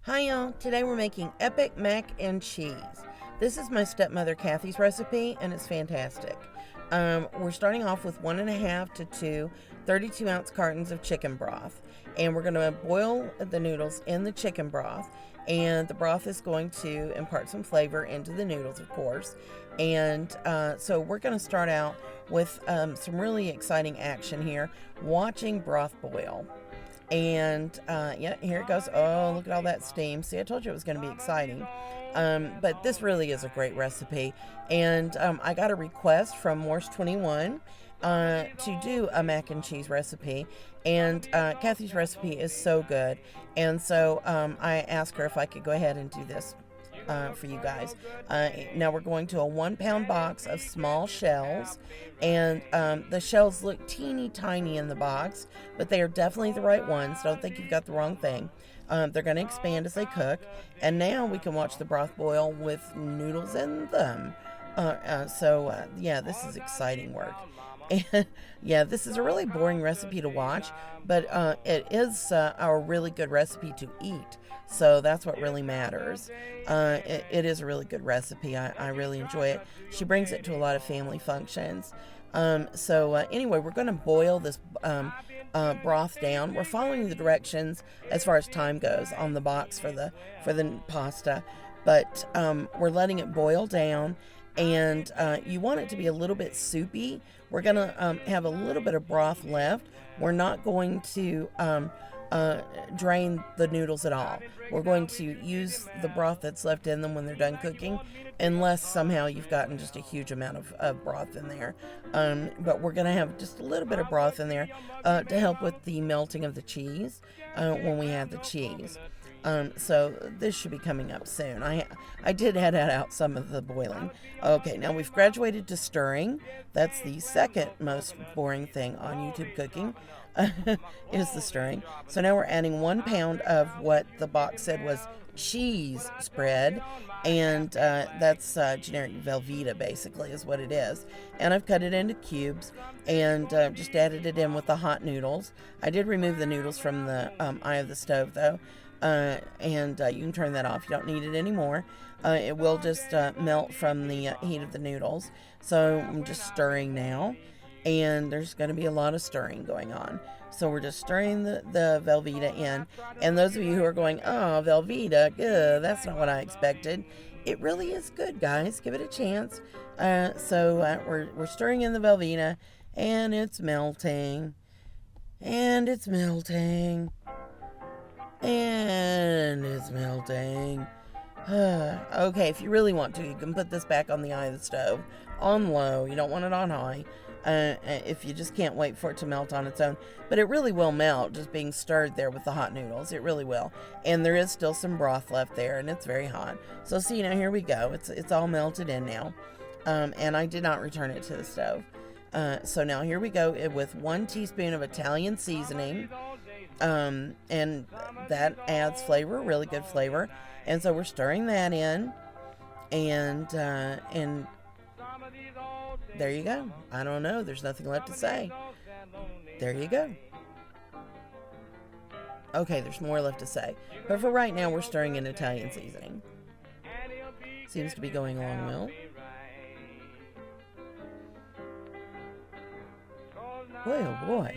Hi y'all, today we're making epic mac and cheese. This is my stepmother Kathy's recipe and it's fantastic. We're starting off with 1.5 to 2 32-ounce cartons of chicken broth, and we're going to boil the noodles in the chicken broth, and the broth is going to impart some flavor into the noodles, of course. And so we're going to start out with some really exciting action here, watching broth boil. And yeah, here it goes. Oh, look at all that steam. See, I told you it was going to be exciting. But this really is a great recipe. And I got a request from Morse21 to do a mac and cheese recipe. And Kathy's recipe is so good. And so I asked her if I could go ahead and do this for you guys. Now we're going to a 1-pound box of small shells, and the shells look teeny tiny in the box, but they are definitely the right ones. Don't think you've got the wrong thing. They're going to expand as they cook, and now we can watch the broth boil with noodles in them. Yeah, this is exciting work. And yeah, this is a really boring recipe to watch, but it is a really good recipe to eat. So that's what really matters. It is a really good recipe. I really enjoy it. She brings it to a lot of family functions. Anyway, we're going to boil this broth down. We're following the directions as far as time goes on the box for the pasta, but we're letting it boil down. And you want it to be a little bit soupy. We're going to have a little bit of broth left. We're not going to drain the noodles at all. We're going to use the broth that's left in them when they're done cooking, unless somehow you've gotten just a huge amount of broth in there. But we're going to have just a little bit of broth in there to help with the melting of the cheese when we add the cheese. So this should be coming up soon. I did edit out some of the boiling. Okay, now we've graduated to stirring. That's the second most boring thing on YouTube cooking, is the stirring. So now we're adding 1 pound of what the box said was cheese spread, and that's generic Velveeta, basically, is what it is. And I've cut it into cubes and just added it in with the hot noodles. I did remove the noodles from the eye of the stove, though. And you can turn that off. You don't need it anymore. It will just melt from the heat of the noodles. So I'm just stirring now, and there's going to be a lot of stirring going on. So we're just stirring the Velveeta in. And those of you who are going, oh, Velveeta, that's not what I expected. It really is good, guys. Give it a chance. We're stirring in the Velveeta, and it's melting. And it's melting. And it's melting. Okay, if you really want to, you can put this back on the eye of the stove on low. You don't want it on high. If you just can't wait for it to melt on its own. But it really will melt just being stirred there with the hot noodles. It really will. And there is still some broth left there, and it's very hot. So see, now here we go. It's all melted in now. And I did not return it to the stove. So now here we go with 1 teaspoon of Italian seasoning. And that adds flavor, really good flavor. And so we're stirring that in, and there you go. I don't know. There's nothing left to say. There you go. Okay, there's more left to say. But for right now, we're stirring in Italian seasoning. Seems to be going along well. Boy, oh boy.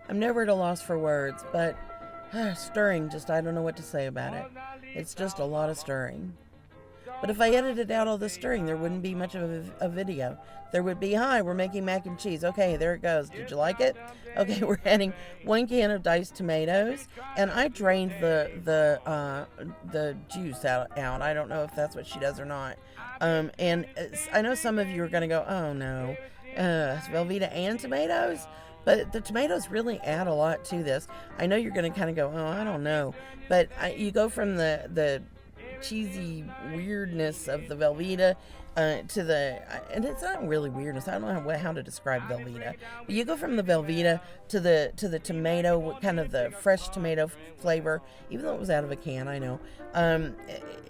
I'm never at a loss for words, but stirring, I don't know what to say about it. It's just a lot of stirring. But if I edited out all the stirring, there wouldn't be much of a video. There would be, hi, we're making mac and cheese. Okay, there it goes. Did you like it? Okay, we're adding 1 can of diced tomatoes, and I drained the juice out. I don't know if that's what she does or not. And I know some of you are going to go, oh no, Velveeta and tomatoes? But the tomatoes really add a lot to this. I know you're going to kind of go, oh, I don't know. But you go from the cheesy weirdness of the Velveeta and it's not really weirdness. I don't know how to describe Velveeta. But you go from the Velveeta to the tomato, kind of the fresh tomato flavor, even though it was out of a can. I know.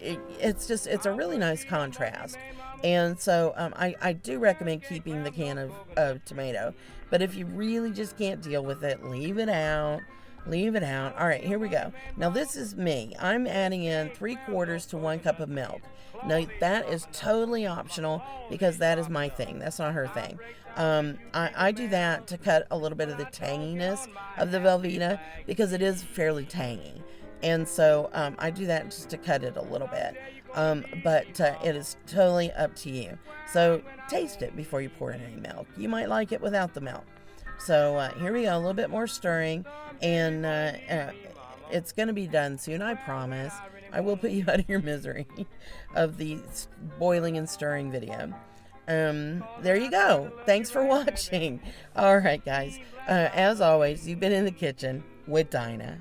It's a really nice contrast. And so I do recommend keeping the can of tomato. But if you really just can't deal with it, leave it out. Leave it out. All right, here we go. Now, this is me. I'm adding in 3/4 to 1 cup of milk. Now, that is totally optional because that is my thing. That's not her thing. I do that to cut a little bit of the tanginess of the Velveeta because it is fairly tangy. And so I do that just to cut it a little bit. But it is totally up to you. So taste it before you pour in any milk. You might like it without the milk. So here we go, a little bit more stirring, and it's going to be done soon, I promise. I will put you out of your misery of the boiling and stirring video. There you go. Thanks for watching. All right, guys. As always, you've been in the kitchen with Dinah.